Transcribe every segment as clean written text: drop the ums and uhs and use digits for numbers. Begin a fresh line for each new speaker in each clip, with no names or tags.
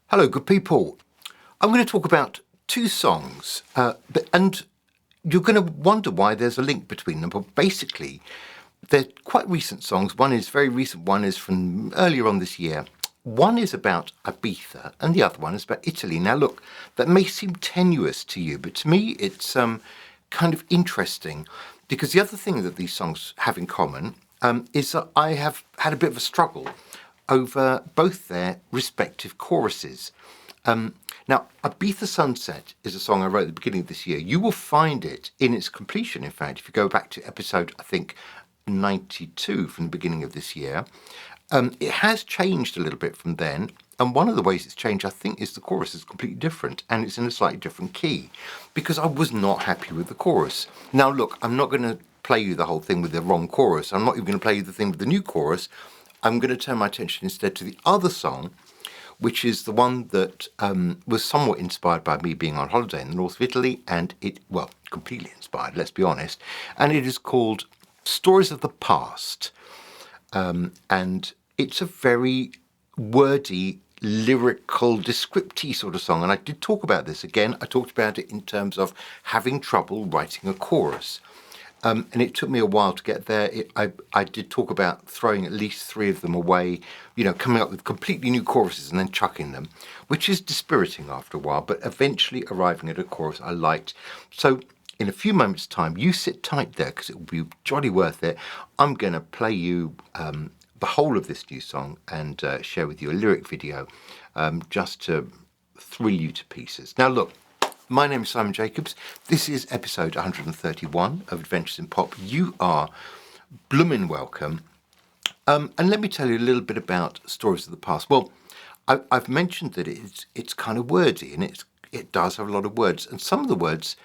Hello, good people. I'm going to talk about two songs, and you're going to wonder why there's a link between them. But basically, they're quite recent songs. One is very recent, one is from earlier on this year. One is about Ibiza, and the other one is about Italy. Now, look, that may seem tenuous to you, but to me, it's kind of interesting because the other thing that these songs have in common is that I have had a bit of a struggle over both their respective choruses. Now, Ibiza Sunset is a song I wrote at the beginning of this year. You will find it in its completion, in fact, if you go back to episode, I think, 92 from the beginning of this year. It has changed a little bit from then, and one of the ways it's changed, I think, is the chorus is completely different, and it's in a slightly different key, because I was not happy with the chorus. Now, look, I'm not going to play you the whole thing with the wrong chorus. I'm not even going to play you the thing with the new chorus. I'm going to turn my attention instead to the other song, which is the one that was somewhat inspired by me being on holiday in the north of Italy, and completely inspired, let's be honest, and it is called Stories of the Past. And it's a very wordy, lyrical, descriptive sort of song. And I did talk about this again. I talked about it in terms of having trouble writing a chorus. And it took me a while to get there. I did talk about throwing at least three of them away, coming up with completely new choruses and then chucking them, which is dispiriting after a while, but eventually arriving at a chorus I liked. So in a few moments' time, you sit tight there because it will be jolly worth it. I'm going to play you the whole of this new song and share with you a lyric video just to thrill you to pieces. Now, look. My name is Simon Jacobs. This is episode 131 of Adventures in Pop. You are bloomin' welcome. And let me tell you a little bit about Stories of the Past. Well, I've mentioned that it's kind of wordy, and it does have a lot of words. And some of the words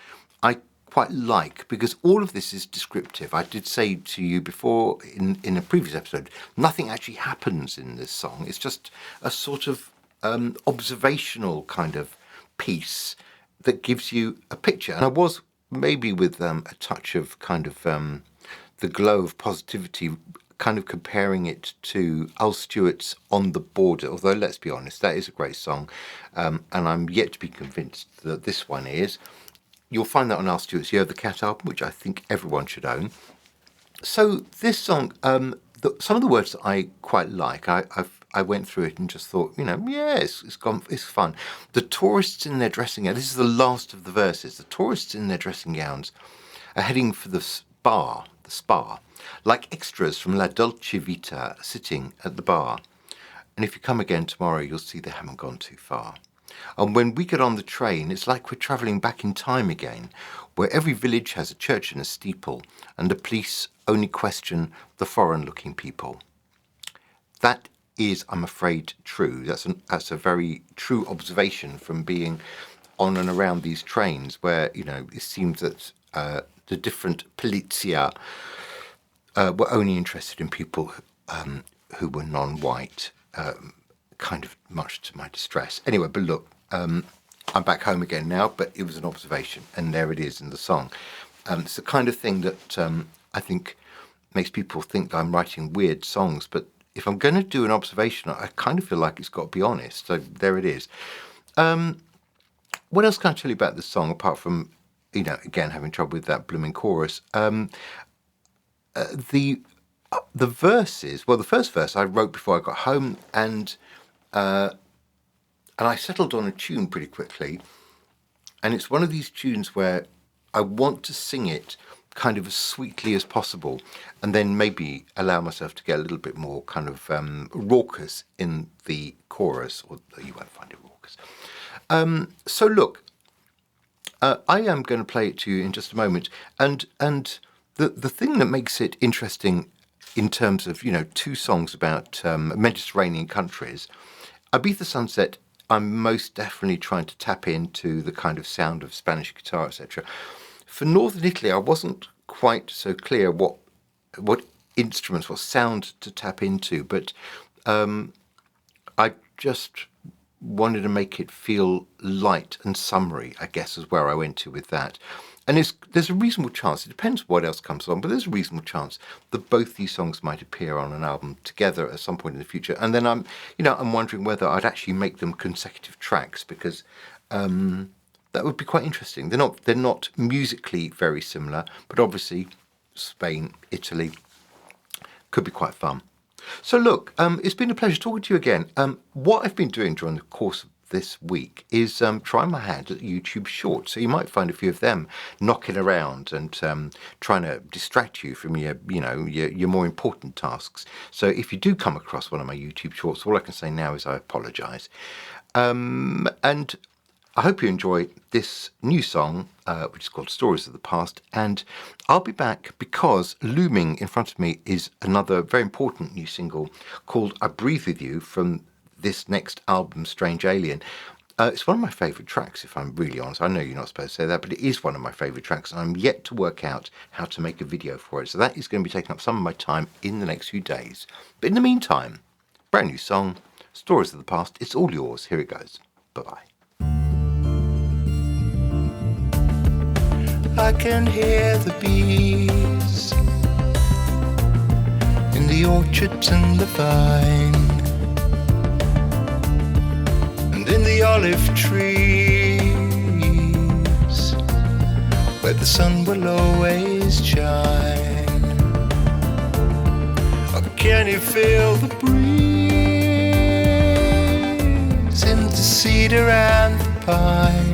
I quite like because all of this is descriptive. I did say to you before in a previous episode, nothing actually happens in this song. It's just a sort of observational kind of piece that gives you a picture. And I was maybe with a touch of kind of the glow of positivity, kind of comparing it to Al Stewart's On the Border, although let's be honest, that is a great song. And I'm yet to be convinced that this one is. You'll find that on Al Stewart's Year of the Cat album, which I think everyone should own. So this song, some of the words that I quite like, I went through it and just thought, it's fun. The tourists in their dressing gowns, this is the last of the verses, the tourists in their dressing gowns are heading for the spa, like extras from La Dolce Vita sitting at the bar. And if you come again tomorrow, you'll see they haven't gone too far. And when we get on the train, it's like we're travelling back in time again, where every village has a church and a steeple, and the police only question the foreign-looking people. That is, I'm afraid, true. That's a very true observation from being on and around these trains, where it seems that the different polizia were only interested in people who were non-white. Kind of much to my distress. Anyway, but look, I'm back home again now, but it was an observation, and there it is in the song. It's the kind of thing that I think makes people think that I'm writing weird songs, but if I'm going to do an observation, I kind of feel like it's got to be honest. So there it is. What else can I tell you about this song, apart from, again, having trouble with that blooming chorus? The verses, well, the first verse I wrote before I got home, and I settled on a tune pretty quickly. And it's one of these tunes where I want to sing it kind of as sweetly as possible, and then maybe allow myself to get a little bit more kind of raucous in the chorus, or you won't find it raucous. So look, I am going to play it to you in just a moment, and the thing that makes it interesting in terms of two songs about Mediterranean countries, Ibiza Sunset, I'm most definitely trying to tap into the kind of sound of Spanish guitar, etc. For Northern Italy, I wasn't quite so clear what instruments, what sound to tap into, but I just wanted to make it feel light and summery, I guess, is where I went to with that. And there's a reasonable chance, it depends what else comes along, but there's a reasonable chance that both these songs might appear on an album together at some point in the future. And then I'm wondering whether I'd actually make them consecutive tracks, because that would be quite interesting. They're not musically very similar, but obviously Spain, Italy could be quite fun. So look, it's been a pleasure talking to you again. What I've been doing during the course of this week is trying my hand at YouTube Shorts. So you might find a few of them knocking around and trying to distract you from your more important tasks. So if you do come across one of my YouTube Shorts, all I can say now is I apologise. And I hope you enjoy this new song, which is called Stories of the Past. And I'll be back because looming in front of me is another very important new single called I Breathe With You from this next album, Strange Alien. It's one of my favourite tracks, if I'm really honest. I know you're not supposed to say that, but it is one of my favourite tracks, and I'm yet to work out how to make a video for it. So that is going to be taking up some of my time in the next few days. But in the meantime, brand new song, Stories of the Past. It's all yours. Here it goes. Bye-bye. I can hear the bees in the orchards and the vine, and in the olive trees where the sun will always shine. Oh, can you feel the breeze in the cedar and the pine?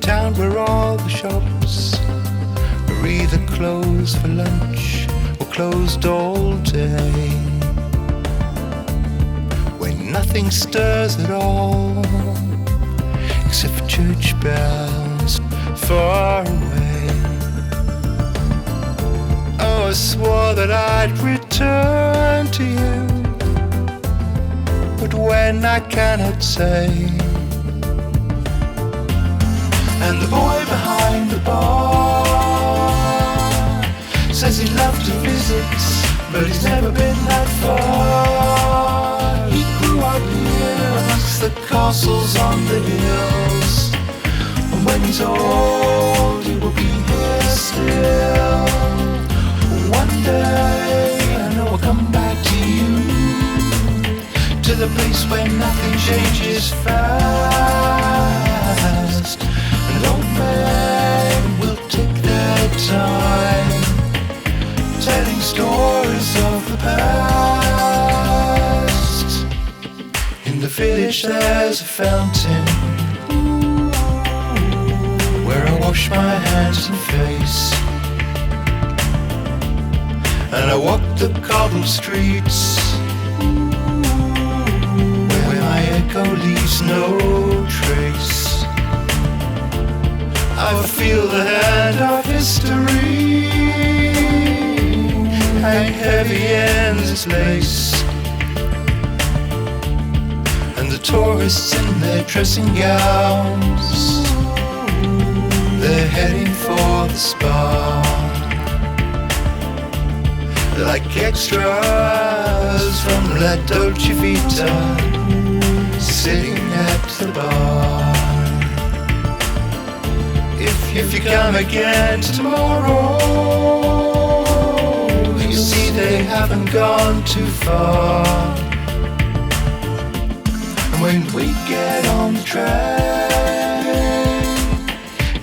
Town where all the shops are either closed for lunch or closed all day, where nothing stirs at all except for church bells far away. Oh, I swore that I'd return to you, but when I cannot say. And the boy behind the bar says he'd love to visit, but he's never been that far. He grew up here amongst the castles on the hills, and when he's old he will be here still. One day I know I'll come back to you, to the place where nothing changes fast. Old men will take their time telling stories of the past. In the village there's a fountain where I wash my hands and face, and I walk the cobbled streets where my echo leaves no trace. I feel the hand of history hang heavy in this place, and the tourists in their dressing gowns, they're heading for the spa. They're like extras from La Dolce Vita, sitting at the bar. If you come again tomorrow, you'll see they haven't gone too far. And when we get on the train,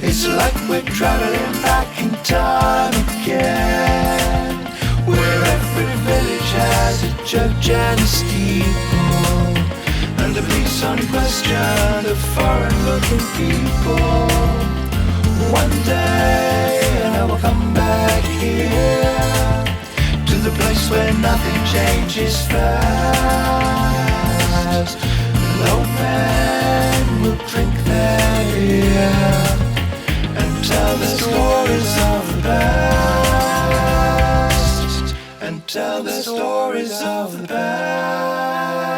it's like we're traveling back in time again, where every village has a church and a steeple, and the police only question the foreign-looking people. One day and I will come back here, to the place where nothing changes fast. And old men will drink their beer and tell the stories of the past, and tell the stories of the past.